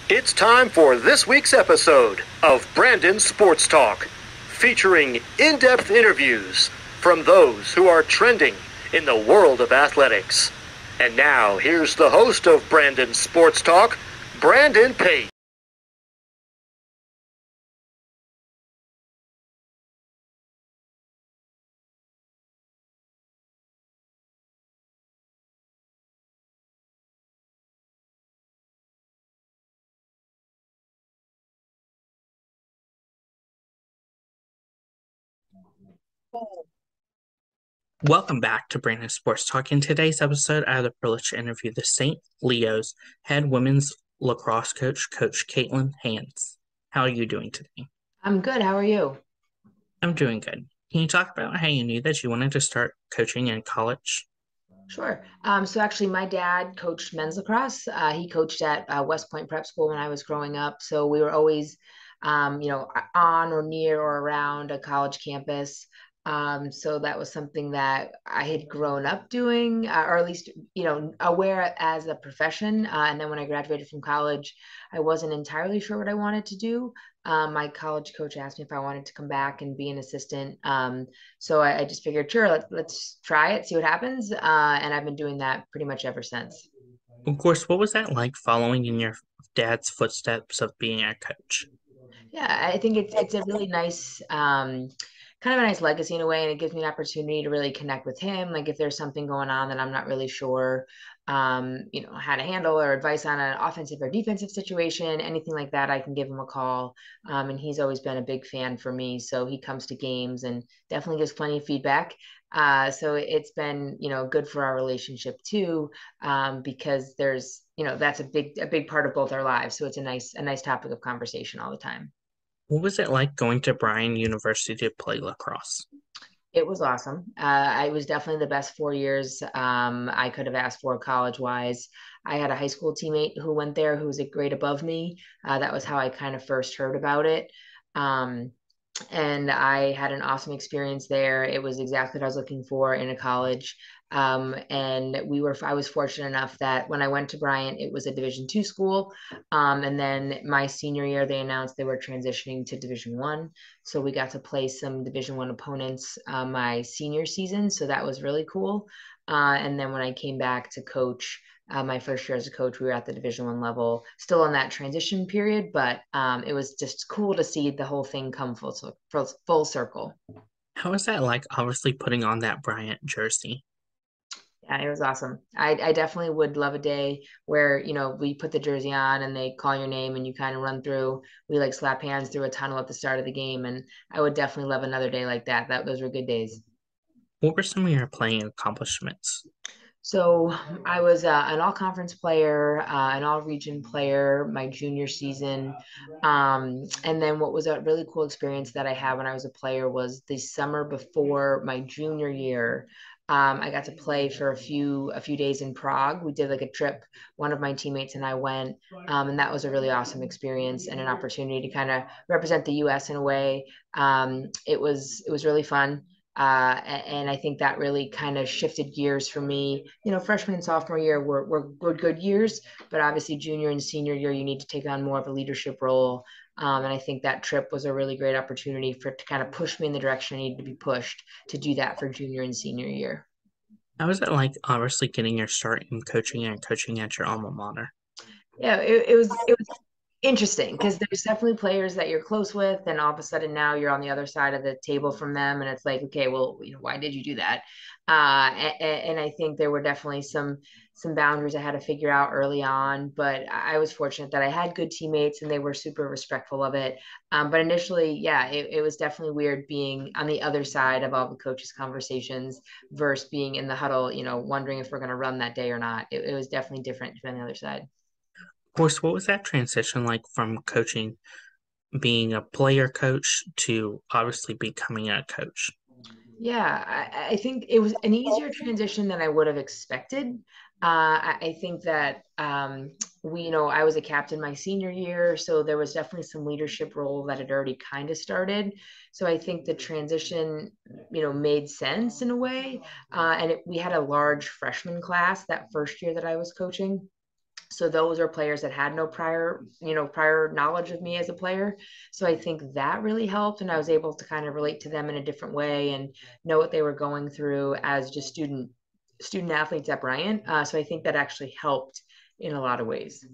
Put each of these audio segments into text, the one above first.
It's time for this week's episode of Brandon Sports Talk, featuring in-depth interviews from those who are trending in the world of athletics. And now, here's the host of Brandon Sports Talk, Brandon Pate. Welcome back to Brandon Sports Talk. In today's episode, I have the privilege to interview the St. Leo's head women's lacrosse coach, Coach Caitlin Hansen. How are you doing today? I'm good. How are you? I'm doing good. Can you talk about how you knew that you wanted to start coaching in college? Sure. So actually, my dad coached men's lacrosse. He coached at West Point Prep School when I was growing up. So we were always, on or near or around a college campus. So that was something that I had grown up doing, or at least, aware as a profession. And then when I graduated from college, I wasn't entirely sure what I wanted to do. My college coach asked me if I wanted to come back and be an assistant. So I just figured, sure, let's try it, see what happens. And I've been doing that pretty much ever since. Of course, what was that like following in your dad's footsteps of being a coach? Yeah, I think it's a really nice kind of a nice legacy in a way, and it gives me an opportunity to really connect with him. Like if there's something going on that I'm not really sure how to handle or advice on an offensive or defensive situation, anything like that, I can give him a call. And he's always been a big fan for me. So he comes to games and definitely gives plenty of feedback. So it's been, good for our relationship too, because there's, that's a big part of both our lives. So it's a nice topic of conversation all the time. What was it like going to Bryant University to play lacrosse? It was awesome. I was definitely the best 4 years I could have asked for college wise. I had a high school teammate who went there who was a grade above me. That was how I kind of first heard about it. Um, and I had an awesome experience there. It was exactly what I was looking for in a college. And I was fortunate enough that when I went to Bryant, it was a Division II school. And then my senior year, they announced they were transitioning to Division I. So we got to play some Division I opponents my senior season. So that was really cool. And then when I came back to coach, my first year as a coach, we were at the Division I level, still in that transition period, but it was just cool to see the whole thing come full circle. How was that like, obviously putting on that Bryant jersey? Yeah, it was awesome. I definitely would love a day where, we put the jersey on and they call your name and you kind of run through, we like slap hands through a tunnel at the start of the game. And I would definitely love another day like that. Those were good days. What were some of your playing accomplishments? So I was an all conference player, an all region player my junior season. And then what was a really cool experience that I had when I was a player was the summer before my junior year. I got to play for a few days in Prague. We did like a trip. One of my teammates and I went, and that was a really awesome experience and an opportunity to kind of represent the U.S. in a way. It was really fun. And I think that really kind of shifted gears for me. Freshman and sophomore year were good years, but obviously junior and senior year, you need to take on more of a leadership role. And I think that trip was a really great opportunity to kind of push me in the direction I needed to be pushed to do that for junior and senior year. How was it like, obviously getting your start in coaching and coaching at your alma mater? Yeah, it was interesting because there's definitely players that you're close with, and all of a sudden now you're on the other side of the table from them, and it's like, okay, well, why did you do that? And I think there were definitely some boundaries I had to figure out early on, but I was fortunate that I had good teammates and they were super respectful of it. But initially, yeah, it was definitely weird being on the other side of all the coaches' conversations versus being in the huddle, wondering if we're going to run that day or not. It was definitely different from the other side. Of course, what was that transition like from coaching, being a player coach to obviously becoming a coach? Yeah, I think it was an easier transition than I would have expected. I think that I was a captain my senior year, so there was definitely some leadership role that had already kind of started. So I think the transition, made sense in a way. And we had a large freshman class that first year that I was coaching. So those are players that had no prior knowledge of me as a player. So I think that really helped, and I was able to kind of relate to them in a different way and know what they were going through as just student athletes at Bryant. So I think that actually helped in a lot of ways.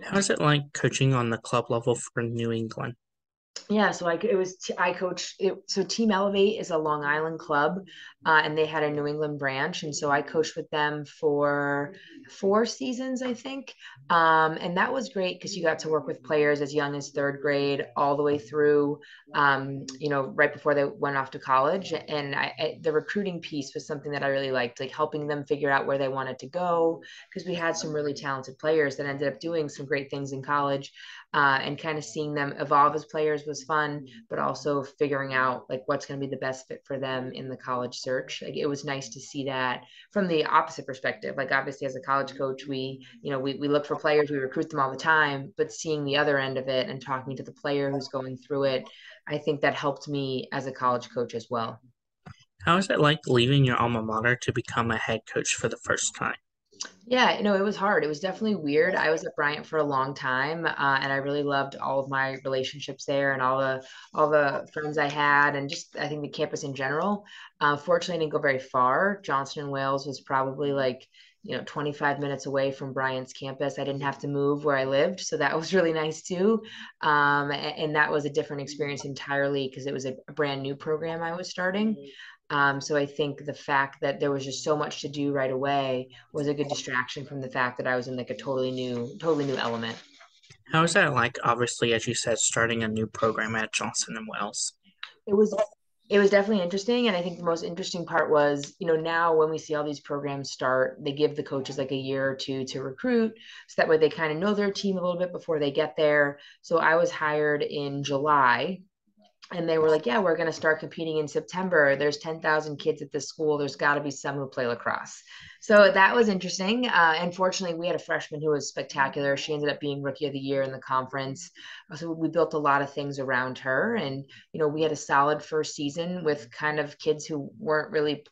How is it like coaching on the club level for New England? Yeah, so I coached it. So Team Elevate is a Long Island club, and they had a New England branch, and so I coached with them for 4 seasons, I think, and that was great because you got to work with players as young as third grade all the way through, right before they went off to college, and the recruiting piece was something that I really liked, like helping them figure out where they wanted to go because we had some really talented players that ended up doing some great things in college, and kind of seeing them evolve as players was fun, but also figuring out like what's going to be the best fit for them in the college search. Like it was nice to see that from the opposite perspective. Like obviously as a college coach, we look for players, we recruit them all the time, but seeing the other end of it and talking to the player who's going through it, I think that helped me as a college coach as well. How is it like leaving your alma mater to become a head coach for the first time? Yeah, it was hard. It was definitely weird. I was at Bryant for a long time, and I really loved all of my relationships there and all the friends I had, and just I think the campus in general. Fortunately, I didn't go very far. Johnston and Wales was probably like 25 minutes away from Bryant's campus. I didn't have to move where I lived, so that was really nice too. And that was a different experience entirely because it was a brand new program I was starting. So I think the fact that there was just so much to do right away was a good distraction from the fact that I was in like a totally new element. How is that like, obviously, as you said, starting a new program at Johnson and Wales? It was it was definitely interesting, and I think the most interesting part was, now when we see all these programs start, they give the coaches like a year or two to recruit, so that way they kind of know their team a little bit before they get there. So I was hired in July, and they were like, yeah, we're going to start competing in September. There's 10,000 kids at this school. There's got to be some who play lacrosse. So that was interesting. Unfortunately, we had a freshman who was spectacular. She ended up being rookie of the year in the conference. So we built a lot of things around her. And, we had a solid first season with kind of kids who weren't really,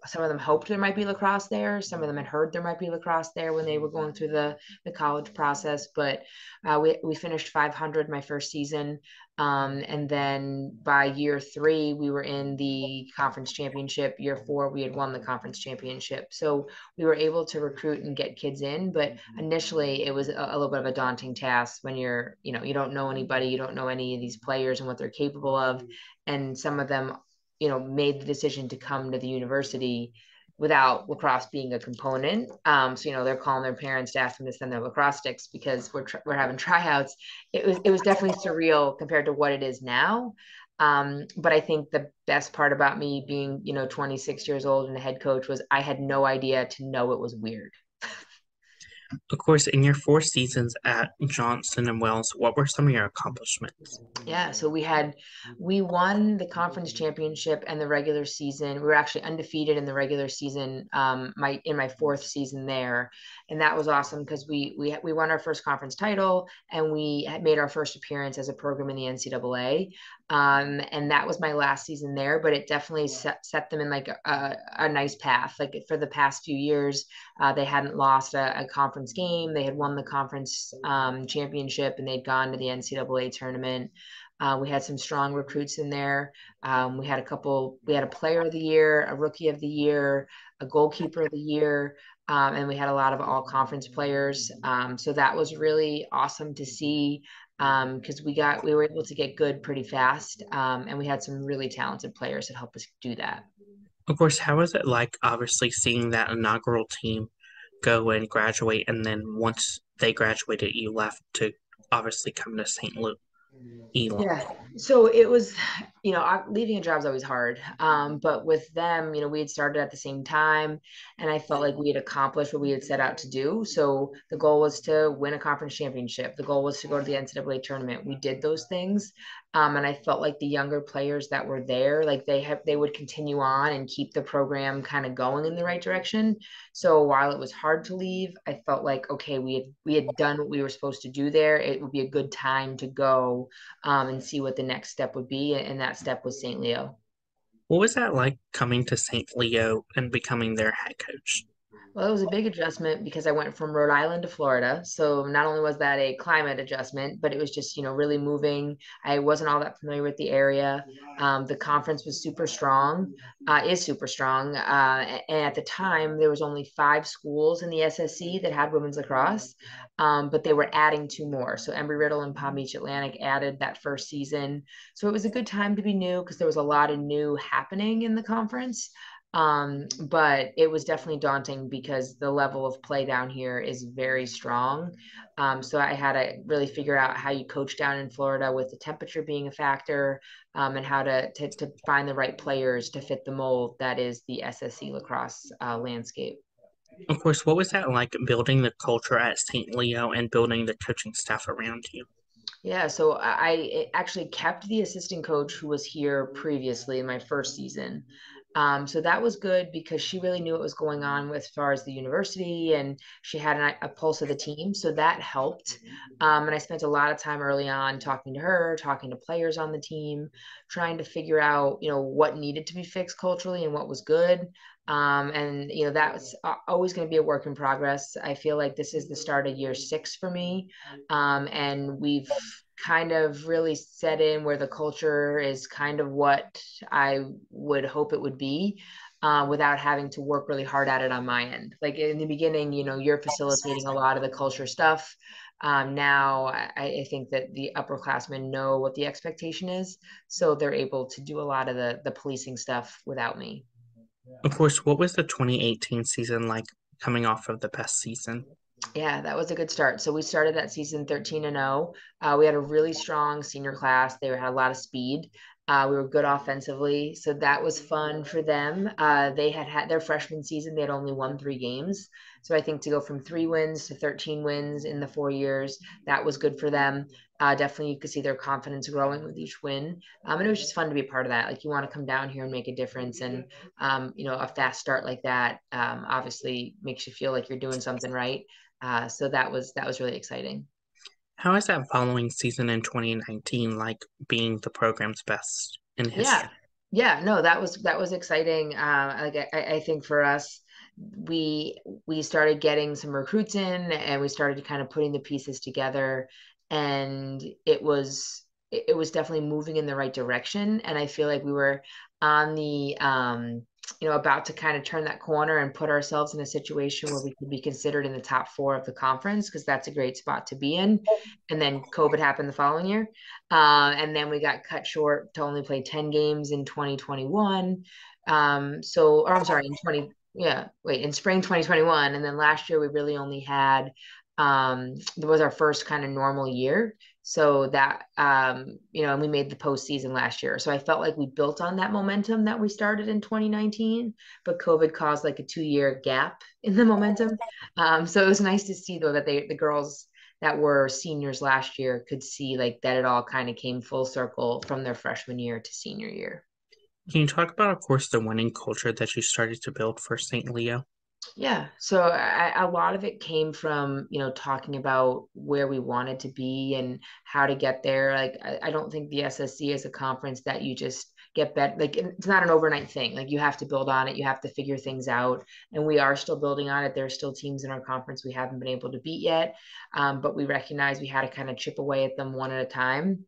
some of them hoped there might be lacrosse there. Some of them had heard there might be lacrosse there when they were going through the college process. But we finished 500 my first season. And then by year 3, we were in the conference championship. Year 4, we had won the conference championship. So we were able to recruit and get kids in. But initially, it was a little bit of a daunting task when you don't know anybody, you don't know any of these players and what they're capable of. And some of them, made the decision to come to the university without lacrosse being a component. So they're calling their parents to ask them to send their lacrosse sticks because we're having tryouts. It was definitely surreal compared to what it is now. But I think the best part about me being 26 years old and a head coach was I had no idea to know it was weird. Of course, in your 4 seasons at Johnson and Wales, what were some of your accomplishments? Yeah, so we won the conference championship and the regular season. We were actually undefeated in the regular season, my 4th season there, and that was awesome because we won our first conference title and we had made our first appearance as a program in the NCAA. And that was my last season there, but it definitely set them in like a nice path. Like for the past few years, they hadn't lost a conference game. They had won the conference championship and they'd gone to the NCAA tournament. We had some strong recruits in there. We had a player of the year, a rookie of the year, a goalkeeper of the year, and we had a lot of all conference players. So that was really awesome to see because we were able to get good pretty fast, and we had some really talented players that helped us do that. Of course, how was it like, obviously, seeing that inaugural team go and graduate, and then once they graduated, you left to obviously come to St. Louis, Elon? Yeah. So it was, leaving a job is always hard. But with them, we had started at the same time and I felt like we had accomplished what we had set out to do. So the goal was to win a conference championship. The goal was to go to the NCAA tournament. We did those things. And I felt like the younger players that were there, like they would continue on and keep the program kind of going in the right direction. So while it was hard to leave, I felt like, okay, we had done what we were supposed to do there. It would be a good time to go and see what the next step would be. And that step was St. Leo. What was that like coming to St. Leo and becoming their head coach? Well, it was a big adjustment because I went from Rhode Island to Florida. So not only was that a climate adjustment, but it was just, really moving. I wasn't all that familiar with the area. The conference was super strong, is super strong. And at the time, there was only 5 schools in the SSC that had women's lacrosse, but they were adding 2 more. So Embry-Riddle and Palm Beach Atlantic added that first season. So it was a good time to be new because there was a lot of new happening in the conference. But it was definitely daunting because the level of play down here is very strong. So I had to really figure out how you coach down in Florida with the temperature being a factor, and how to find the right players to fit the mold that is the SSC lacrosse landscape. Of course, what was that like building the culture at St. Leo and building the coaching staff around you? Yeah, so I actually kept the assistant coach who was here previously in my first season. So that was good because she really knew what was going on with as far as the university, and she had a pulse of the team. So that helped. And I spent a lot of time early on talking to her, talking to players on the team, trying to figure out, what needed to be fixed culturally and what was good. And that was always going to be a work in progress. I feel like this is the start of year 6 for me, and we've kind of really set in where the culture is kind of what I would hope it would be, without having to work really hard at it on my end. Like in the beginning, you're facilitating a lot of the culture stuff. Now, I think that the upperclassmen know what the expectation is, so they're able to do a lot of the policing stuff without me. Of course, what was the 2018 season like coming off of the best season? Yeah, that was a good start. So we started that season 13-0. We had a really strong senior class. They had a lot of speed. We were good offensively, so that was fun for them. They had their freshman season. They had only won 3 games, so I think to go from 3 wins to 13 wins in the 4 years, that was good for them. Definitely, you could see their confidence growing with each win, and it was just fun to be a part of that. Like you want to come down here and make a difference, and a fast start like that obviously makes you feel like you're doing something right. So that was really exciting. How is that following season in 2019 like being the program's best in Yeah, history? yeah, no, that was exciting. Like I think for us, we started getting some recruits in, and we started kind of putting the pieces together, and it was definitely moving in the right direction. And I feel like we were on the about to kind of turn that corner and put ourselves in a situation where we could be considered in the top 4 of the conference, because that's a great spot to be in. And then COVID happened the following year. And then we got cut short to only play 10 games in 2021. Or I'm sorry, in spring 2021. And then last year we really only had, it was our first kind of normal year. So that, and we made the postseason last year. So I felt like we built on that momentum that we started in 2019, but COVID caused like a 2-year gap in the momentum. So it was nice to see though that the girls that were seniors last year could see like that it all kind of came full circle from their freshman year to senior year. Can you talk about, of course, the winning culture that you started to build for St. Leo? Yeah, so a lot of it came from, talking about where we wanted to be and how to get there. Like, I don't think the SSC is a conference that you just get better. Like, it's not an overnight thing. Like, you have to build on it, you have to figure things out. And we are still building on it. There are still teams in our conference we haven't been able to beat yet. But we recognize we had to kind of chip away at them one at a time.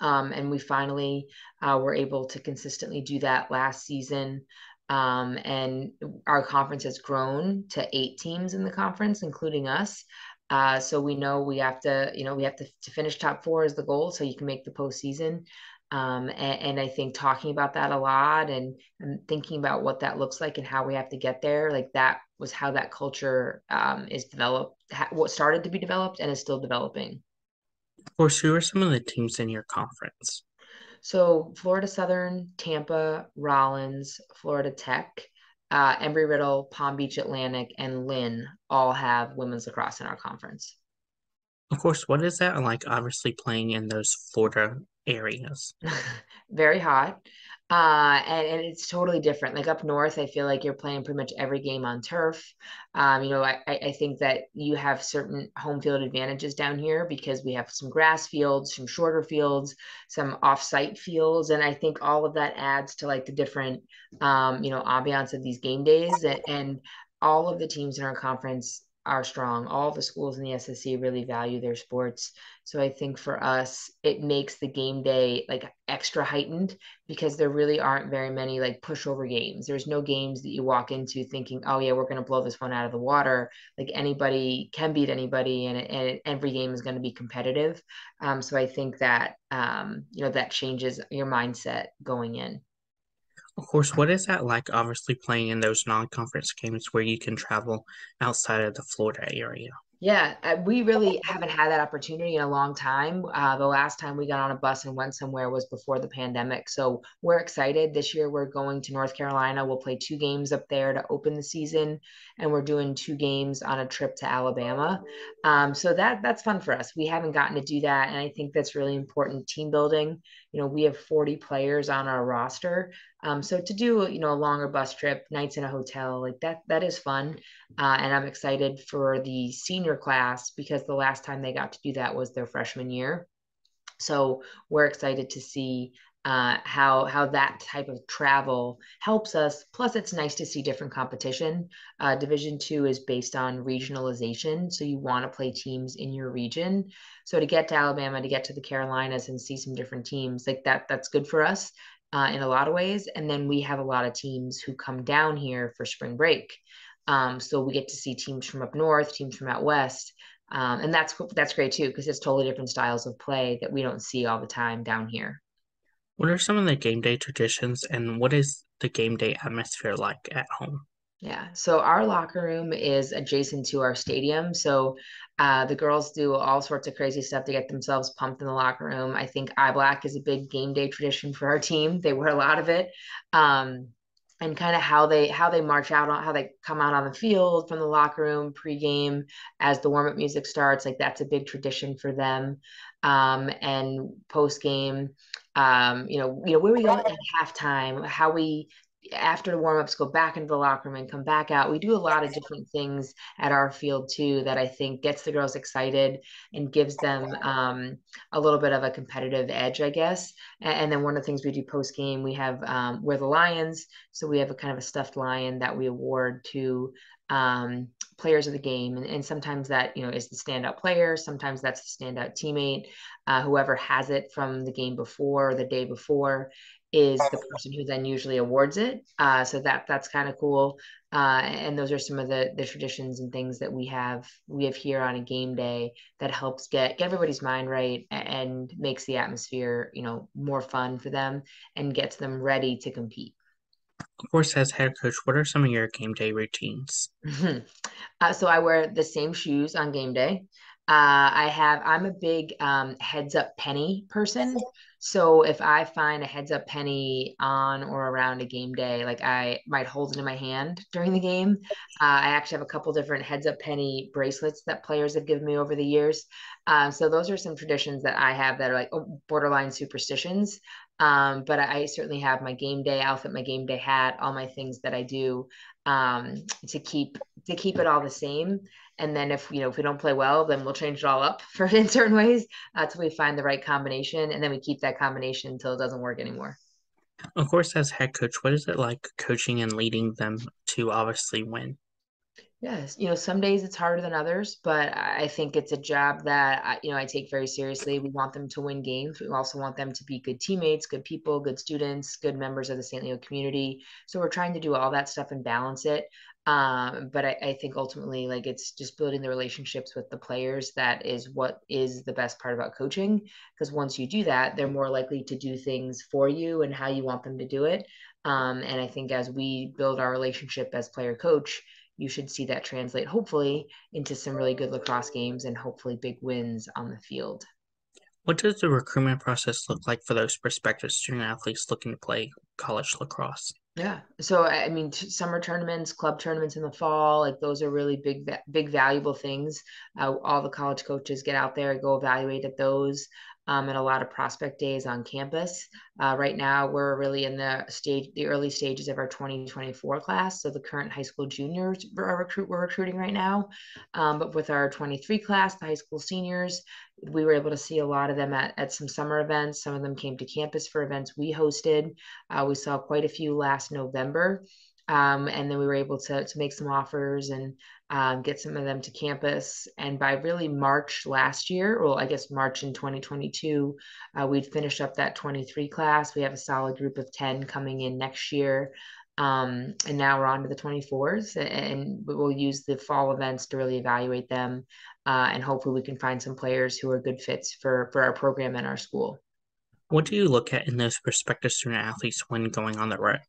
And we finally were able to consistently do that last season. And our conference has grown to 8 teams in the conference, including us. So we know we have to finish top 4 is the goal, so you can make the postseason. And I think talking about that a lot, and thinking about what that looks like and how we have to get there, like that was how that culture is developed, what started to be developed and is still developing. Of course, who are some of the teams in your conference? So Florida Southern, Tampa, Rollins, Florida Tech, Embry-Riddle, Palm Beach Atlantic, and Lynn all have women's lacrosse in our conference. Of course, what is that like, obviously playing in those Florida areas? Very hot. And it's totally different. Like up north, I feel like you're playing pretty much every game on turf. I think that you have certain home field advantages down here because we have some grass fields, some shorter fields, some off-site fields, and I think all of that adds to like the different, ambiance of these game days. And all of the teams in our conference are strong. All the schools in the SSC really value their sports. So I think for us, it makes the game day like extra heightened because there really aren't very many like pushover games. There's no games that you walk into thinking, oh yeah, we're going to blow this one out of the water. Like anybody can beat anybody, and every game is going to be competitive. So I think that that changes your mindset going in. Of course, what is that like, obviously, playing in those non-conference games where you can travel outside of the Florida area? Yeah, we really haven't had that opportunity in a long time. The last time we got on a bus and went somewhere was before the pandemic. So we're excited. This year we're going to North Carolina. We'll play 2 games up there to open the season, and we're doing 2 games on a trip to Alabama. So that's fun for us. We haven't gotten to do that, and I think that's really important team building. We have 40 players on our roster. So to do, a longer bus trip, nights in a hotel, like that is fun. And I'm excited for the senior class because the last time they got to do that was their freshman year. So we're excited to see how that type of travel helps us. Plus, it's nice to see different competition. Division 2 is based on regionalization, so you want to play teams in your region. So to get to Alabama, to get to the Carolinas, and see some different teams like that's good for us. In a lot of ways. And then we have a lot of teams who come down here for spring break. So we get to see teams from up north, teams from out west. And that's great too, because it's totally different styles of play that we don't see all the time down here. What are some of the game day traditions, and what is the game day atmosphere like at home? Yeah. So our locker room is adjacent to our stadium. So the girls do all sorts of crazy stuff to get themselves pumped in the locker room. I think eye black is a big game day tradition for our team. They wear a lot of it. Um, and kind of how they march out on how they come out on the field from the locker room pregame as the warm up music starts, like that's a big tradition for them. And post game, where we go at halftime, how we after the warm-ups go back into the locker room and come back out. We do a lot of different things at our field too that I think gets the girls excited and gives them a little bit of a competitive edge, I guess. And then one of the things we do post game, we have we're the Lions, so we have a kind of a stuffed lion that we award to players of the game, and sometimes that is the standout player, sometimes that's the standout teammate. Whoever has it from the game before or the day before is the person who then usually awards it. So that's kind of cool. And those are some of the traditions and things that we have here on a game day that helps get everybody's mind right and makes the atmosphere, more fun for them and gets them ready to compete. Of course, as head coach, what are some of your game day routines? So I wear the same shoes on game day. I'm a big heads up penny person. So if I find a heads up penny on or around a game day, like I might hold it in my hand during the game. I actually have a couple different heads up penny bracelets that players have given me over the years. So those are some traditions that I have that are like borderline superstitions. But I certainly have my game day outfit, my game day hat, all my things that I do um, to keep it all the same. And then if we don't play well, then we'll change it all up for in certain ways until we find the right combination, and then we keep that combination until it doesn't work anymore. Of course, as head coach, what is it like coaching and leading them to obviously win? Yes, some days it's harder than others, but I think it's a job that I take very seriously. We want them to win games. We also want them to be good teammates, good people, good students, good members of the St. Leo community. So we're trying to do all that stuff and balance it. But I think ultimately, like it's just building the relationships with the players that is what is the best part about coaching. Because once you do that, they're more likely to do things for you and how you want them to do it. And I think as we build our relationship as player coach, you should see that translate hopefully into some really good lacrosse games and hopefully big wins on the field. What does the recruitment process look like for those prospective student athletes looking to play college lacrosse? Yeah. So I mean, summer tournaments, club tournaments in the fall, like those are really big, valuable things. All the college coaches get out there, go evaluate at those, and a lot of prospect days on campus. Right now, we're really in the early stages of our 2024 class. So the current high school juniors we're recruiting right now. But with our 23 class, the high school seniors, we were able to see a lot of them at some summer events. Some of them came to campus for events we hosted. We saw quite a few last November. And then we were able to make some offers and get some of them to campus. And by really March last year, well, I guess March in 2022, we'd finished up that 23 class. We have a solid group of 10 coming in next year. And now we're on to the 24s, and we'll use the fall events to really evaluate them. And hopefully we can find some players who are good fits for our program and our school. What do you look at in those prospective student athletes when going on the road?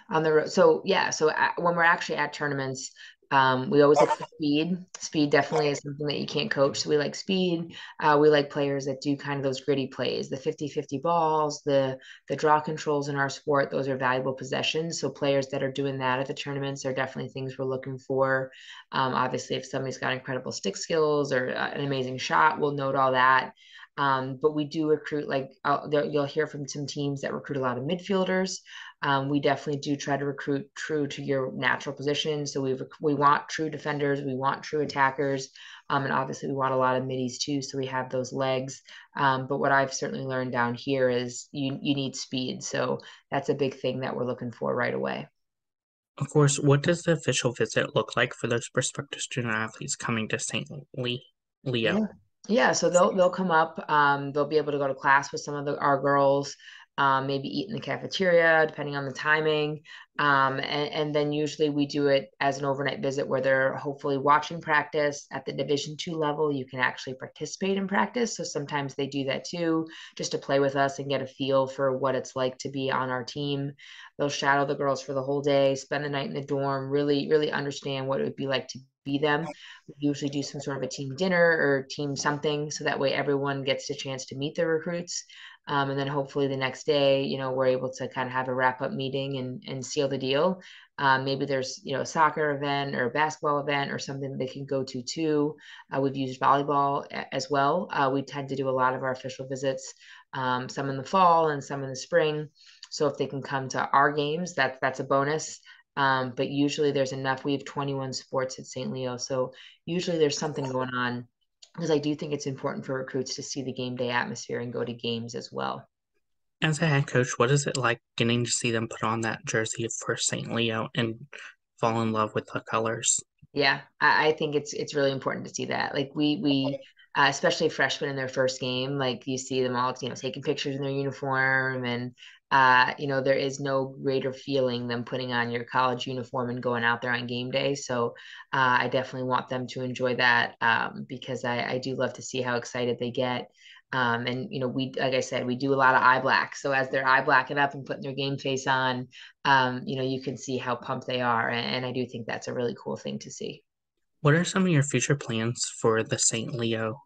On the road. So yeah, when we're actually at tournaments, we always look for speed. Speed definitely is something that you can't coach. So we like speed. We like players that do kind of those gritty plays, the 50-50 balls, the draw controls in our sport. Those are valuable possessions. So players that are doing that at the tournaments are definitely things we're looking for. Obviously, if somebody's got incredible stick skills or an amazing shot, we'll note all that. But we do recruit, like you'll hear from some teams that recruit a lot of midfielders. We definitely do try to recruit true to your natural position. So we want true defenders, we want true attackers, and obviously we want a lot of middies too. So we have those legs. But what I've certainly learned down here is you need speed. So that's a big thing that we're looking for right away. Of course, what does the official visit look like for those prospective student athletes coming to St. Yeah. Leo? Yeah, so they'll come up. They'll be able to go to class with some of our girls, maybe eat in the cafeteria, depending on the timing. And then usually we do it as an overnight visit where they're hopefully watching practice at the Division II level. You can actually participate in practice. So sometimes they do that too, just to play with us and get a feel for what it's like to be on our team. They'll shadow the girls for the whole day, spend the night in the dorm, really, really understand what it would be like to be them. We usually do some sort of a team dinner or team something so that way everyone gets a chance to meet the recruits. And then hopefully the next day, we're able to kind of have a wrap up meeting and seal the deal. Maybe there's, a soccer event or a basketball event or something they can go to too. We've used volleyball as well. We tend to do a lot of our official visits, some in the fall and some in the spring. So if they can come to our games, that's a bonus. But usually there's enough. We have 21 sports at St. Leo. So usually there's something going on because I do think it's important for recruits to see the game day atmosphere and go to games as well. As a head coach, what is it like getting to see them put on that jersey for St. Leo and fall in love with the colors? Yeah, I think it's really important to see that. Like we especially freshmen in their first game, like you see them all, taking pictures in their uniform and there is no greater feeling than putting on your college uniform and going out there on game day. So I definitely want them to enjoy that because I do love to see how excited they get. And we, like I said, we do a lot of eye black. So as they're eye blacking up and putting their game face on, you can see how pumped they are. And I do think that's a really cool thing to see. What are some of your future plans for the St. Leo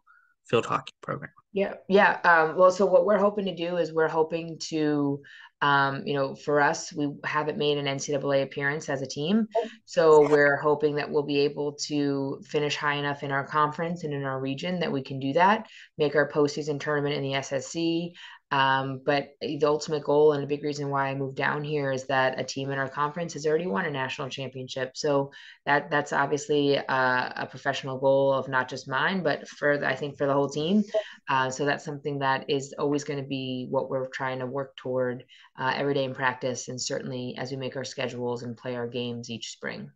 field hockey program? Yeah, yeah. Well, so what we're hoping to do is we're hoping to, for us, we haven't made an NCAA appearance as a team. So we're hoping that we'll be able to finish high enough in our conference and in our region that we can do that, make our postseason tournament in the SSC. But the ultimate goal and a big reason why I moved down here is that a team in our conference has already won a national championship. So that's obviously a professional goal of not just mine, but I think for the whole team. So that's something that is always going to be what we're trying to work toward every day in practice, and certainly as we make our schedules and play our games each spring.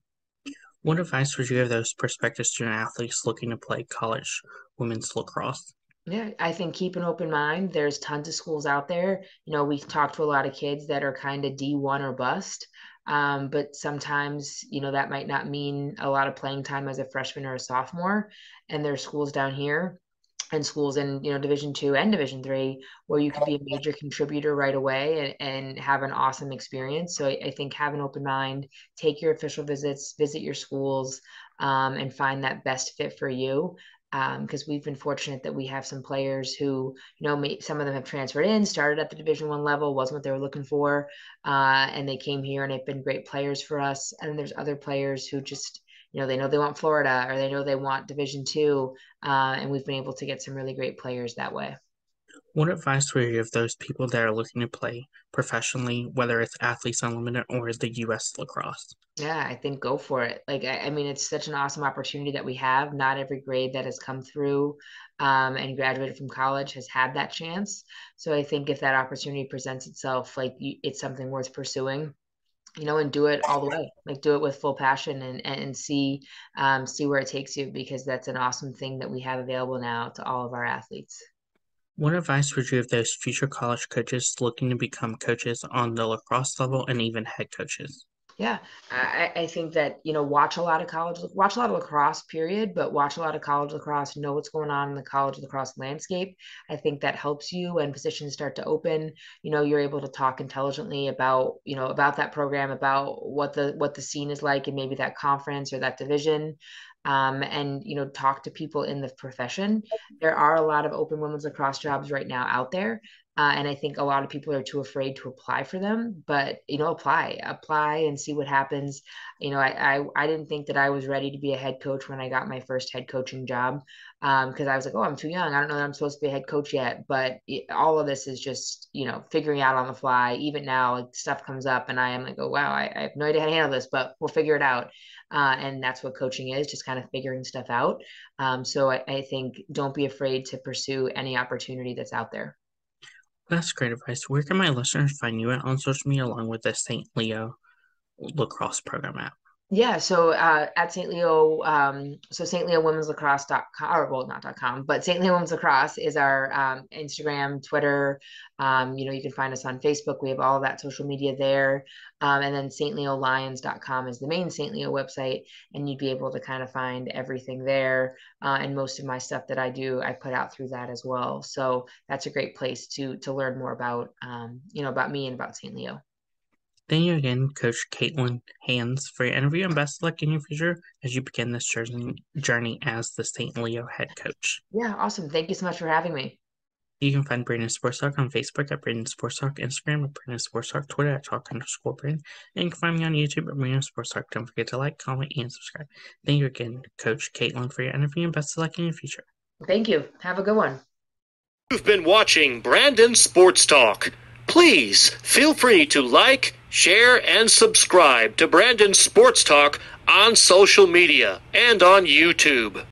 What advice would you give those prospective student athletes looking to play college women's lacrosse? Yeah, I think keep an open mind. There's tons of schools out there. We talk to a lot of kids that are kind of D1 or bust. But sometimes, that might not mean a lot of playing time as a freshman or a sophomore. And there's schools down here and schools in Division II and Division III where you could be a major contributor right away and have an awesome experience. So I think have an open mind, take your official visits, visit your schools, and find that best fit for you. Because we've been fortunate that we have some players who, some of them have transferred in, started at the Division I level, wasn't what they were looking for, and they came here and have been great players for us. And then there's other players who just, they know they want Florida or they know they want Division II, and we've been able to get some really great players that way. What advice would you give those people that are looking to play professionally, whether it's Athletes Unlimited or the U.S. lacrosse? Yeah, I think go for it. Like, I mean, it's such an awesome opportunity that we have. Not every grade that has come through and graduated from college has had that chance. So I think if that opportunity presents itself, like it's something worth pursuing. and do it all the way, like do it with full passion and see where it takes you, because that's an awesome thing that we have available now to all of our athletes. What advice would you give those future college coaches looking to become coaches on the lacrosse level and even head coaches? Yeah, I think that, watch a lot of lacrosse, period, but watch a lot of college lacrosse, know what's going on in the college lacrosse landscape. I think that helps you when positions start to open. You're able to talk intelligently about that program, about what the scene is like, and maybe that conference or that division. And talk to people in the profession. There are a lot of open women's lacrosse jobs right now out there. And I think a lot of people are too afraid to apply for them, but apply and see what happens. I didn't think that I was ready to be a head coach when I got my first head coaching job, because I was like, oh, I'm too young. I don't know that I'm supposed to be a head coach yet. But all of this is just figuring out on the fly. Even now, like, stuff comes up, and I am like, oh wow, I have no idea how to handle this, but we'll figure it out. And that's what coaching is, just kind of figuring stuff out. So I think don't be afraid to pursue any opportunity that's out there. That's great advice. Where can my listeners find you at on social media along with the St. Leo lacrosse program app? Yeah, so at St. Leo, so St. Leo Women's Lacrosse.com, or well, not .com, but St. Leo Women's Lacrosse is our Instagram, Twitter. You can find us on Facebook. We have all of that social media there. And then stleolions.com is the main St. Leo website, and you'd be able to kind of find everything there. And most of my stuff that I do, I put out through that as well. So that's a great place to learn more about me and about St. Leo. Thank you again, Coach Caitlin Hansen, for your interview, and best of luck in your future as you begin this journey as the St. Leo head coach. Yeah, awesome. Thank you so much for having me. You can find Brandon Sports Talk on Facebook at Brandon Sports Talk, Instagram at Brandon Sports Talk, Twitter at Talk_Brandon, and you can find me on YouTube at Brandon Sports Talk. Don't forget to like, comment, and subscribe. Thank you again, Coach Caitlin, for your interview, and best of luck in your future. Thank you. Have a good one. You've been watching Brandon Sports Talk. Please feel free to like, share, and subscribe to Brandon Sports Talk on social media and on YouTube.